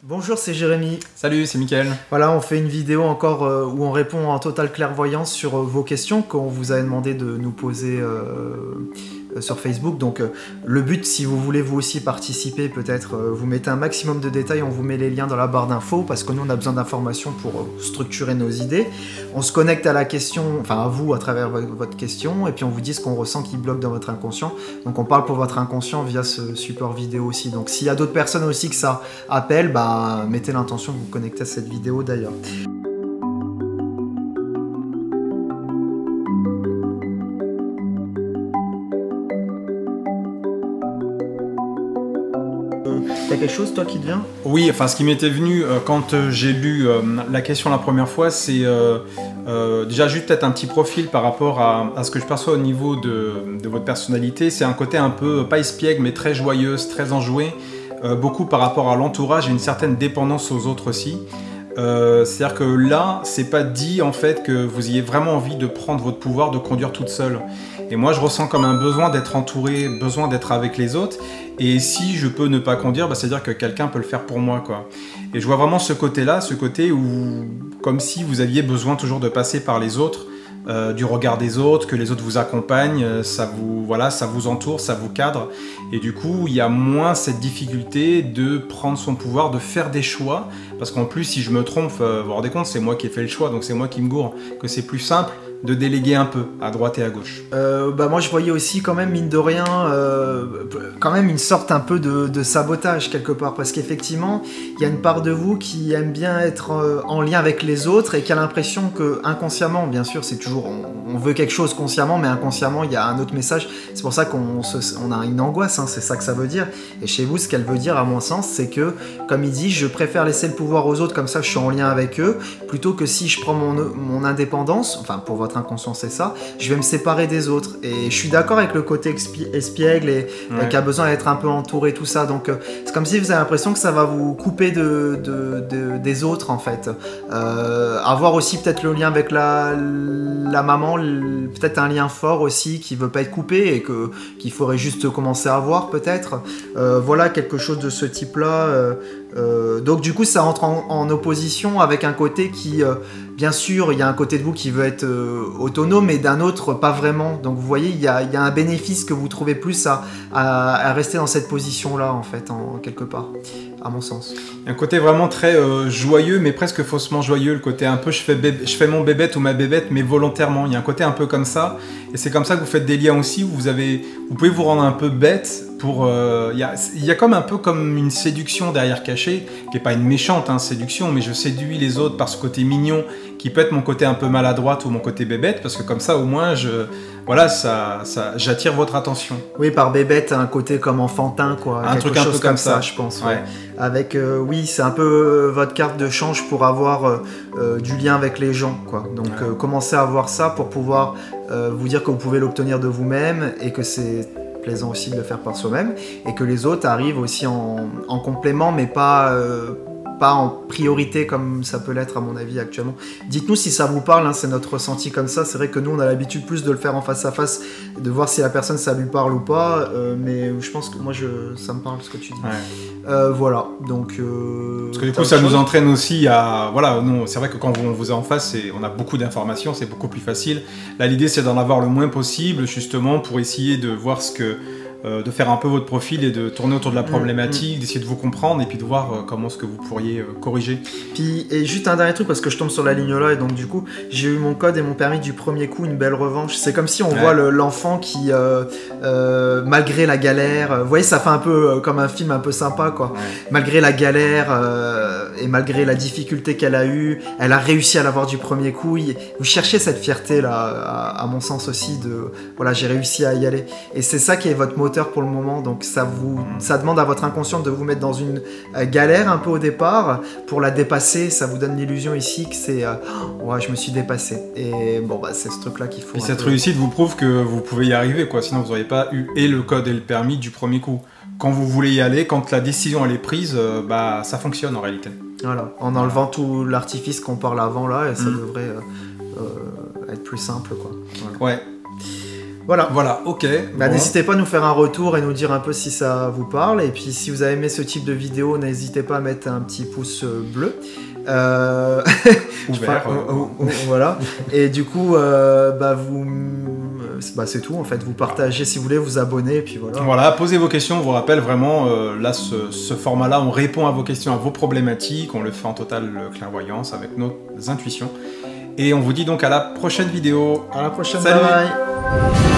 Bonjour, c'est Jérémy. Salut, c'est Mickaël. Voilà, on fait une vidéo encore où on répond en totale clairvoyance sur vos questions qu'on vous a demandé de nous poser sur Facebook. Donc le but, si vous voulez vous aussi participer, peut-être vous mettez un maximum de détails, on vous met les liens dans la barre d'infos parce que nous on a besoin d'informations pour structurer nos idées. On se connecte à la question, enfin à vous à travers votre question, et puis on vous dit ce qu'on ressent qui bloque dans votre inconscient. Donc on parle pour votre inconscient via ce support vidéo aussi. Donc s'il y a d'autres personnes aussi que ça appelle, mettez l'intention de vous connecter à cette vidéo d'ailleurs. T'as quelque chose toi qui te vient? Oui, enfin ce qui m'était venu quand j'ai lu la question la première fois, c'est déjà juste peut-être un petit profil par rapport à ce que je perçois au niveau de votre personnalité. C'est un côté un peu, pas espiègle, mais très joyeuse, très enjouée. Beaucoup par rapport à l'entourage et une certaine dépendance aux autres aussi. C'est-à-dire que là, c'est pas dit en fait que vous ayez vraiment envie de prendre votre pouvoir, de conduire toute seule. Et moi, je ressens comme un besoin d'être entouré, besoin d'être avec les autres. Et si je peux ne pas conduire, c'est-à-dire que quelqu'un peut le faire pour moi, quoi. Et je vois vraiment ce côté-là, ce côté où, comme si vous aviez besoin toujours de passer par les autres, du regard des autres, que les autres vous accompagnent, ça vous entoure, ça vous cadre. Et du coup, il y a moins cette difficulté de prendre son pouvoir, de faire des choix. Parce qu'en plus, si je me trompe, vous vous rendez compte, c'est moi qui ai fait le choix, donc c'est moi qui me gourre. Que c'est plus simple de déléguer un peu à droite et à gauche. Moi je voyais aussi quand même mine de rien quand même une sorte un peu de sabotage quelque part, parce qu'effectivement il y a une part de vous qui aime bien être en lien avec les autres et qui a l'impression que inconsciemment, bien sûr c'est toujours on veut quelque chose consciemment, mais inconsciemment il y a un autre message. C'est pour ça qu'on a une angoisse, hein, c'est ça que ça veut dire. Et chez vous ce qu'elle veut dire à mon sens, c'est que comme il dit, je préfère laisser le pouvoir aux autres, comme ça je suis en lien avec eux, plutôt que si je prends mon indépendance, enfin pour votre inconscient c'est ça, je vais me séparer des autres. Et je suis d'accord avec le côté espiègle et qui a besoin d'être un peu entouré, tout ça. Donc c'est comme si vous avez l'impression que ça va vous couper des autres en fait. Avoir aussi peut-être le lien avec la maman, peut-être un lien fort aussi qui veut pas être coupé et qu'il faudrait juste commencer à voir peut-être. Voilà, quelque chose de ce type là. Donc du coup ça entre en opposition avec un côté qui bien sûr il y a un côté de vous qui veut être autonome, mais d'un autre pas vraiment. Donc vous voyez il y a un bénéfice que vous trouvez plus à rester dans cette position là en fait, quelque part, à mon sens. Un côté vraiment très joyeux, mais presque faussement joyeux, le côté un peu je fais mon bébête ou ma bébête, mais volontairement. Il y a un côté un peu comme ça, et c'est comme ça que vous faites des liens aussi, où vous pouvez vous rendre un peu bête pour... il y a comme un peu comme une séduction derrière cachée, qui n'est pas une méchante séduction, mais je séduis les autres par ce côté mignon, qui peut être mon côté un peu maladroite ou mon côté bébête, parce que comme ça au moins j'attire votre attention. Oui, par bébête, un côté comme enfantin, quoi. Un truc un peu comme ça, je pense. Ouais. Avec, oui, c'est un peu votre carte de change pour avoir du lien avec les gens, quoi. Donc, commencez à avoir ça pour pouvoir vous dire que vous pouvez l'obtenir de vous-même et que c'est plaisant aussi de le faire par soi-même et que les autres arrivent aussi en complément, mais pas en priorité comme ça peut l'être à mon avis actuellement. Dites-nous si ça vous parle, hein, c'est notre ressenti comme ça. C'est vrai que nous on a l'habitude plus de le faire en face à face, de voir si la personne ça lui parle ou pas, mais je pense que moi ça me parle ce que tu dis. Ouais. Voilà, donc... Parce que du coup ça nous entraîne aussi à... Voilà, c'est vrai que quand on vous est en face, on a beaucoup d'informations, c'est beaucoup plus facile. Là l'idée c'est d'en avoir le moins possible, justement pour essayer de voir de faire un peu votre profil et de tourner autour de la problématique, d'essayer de vous comprendre et puis de voir comment est-ce que vous pourriez corriger. Puis, et juste un dernier truc, parce que je tombe sur la ligne là et donc du coup j'ai eu mon code et mon permis du premier coup, une belle revanche. C'est comme si on voit l'enfant qui malgré la galère, vous voyez ça fait un peu comme un film un peu sympa quoi. Malgré la galère et malgré la difficulté qu'elle a eue, elle a réussi à l'avoir du premier coup. Vous cherchez cette fierté là à mon sens aussi de voilà, j'ai réussi à y aller, et c'est ça qui est votre moteur pour le moment. Donc ça demande à votre inconscient de vous mettre dans une galère un peu au départ pour la dépasser. Ça vous donne l'illusion ici que c'est ouais, je me suis dépassé, et bon c'est ce truc là qu'il faut. Et cette réussite vous prouve que vous pouvez y arriver quoi, sinon vous n'auriez pas eu et le code et le permis du premier coup. Quand vous voulez y aller, quand la décision elle est prise, ça fonctionne en réalité. Voilà, en enlevant tout l'artifice qu'on parle avant là, et ça devrait être plus simple quoi. Voilà. Ouais. Voilà. Voilà, ok. Bah, Bon. n'hésitez pas à nous faire un retour et nous dire un peu si ça vous parle. Et puis si vous avez aimé ce type de vidéo, n'hésitez pas à mettre un petit pouce bleu. Ouvert. Voilà. Et du coup, c'est tout en fait. Vous partagez si vous voulez, vous abonnez, et puis voilà. Voilà, posez vos questions. On vous rappelle vraiment, là, ce format-là, on répond à vos questions, à vos problématiques. On le fait en totale clairvoyance avec nos intuitions. Et on vous dit donc à la prochaine vidéo. À la prochaine. Salut. Bye bye.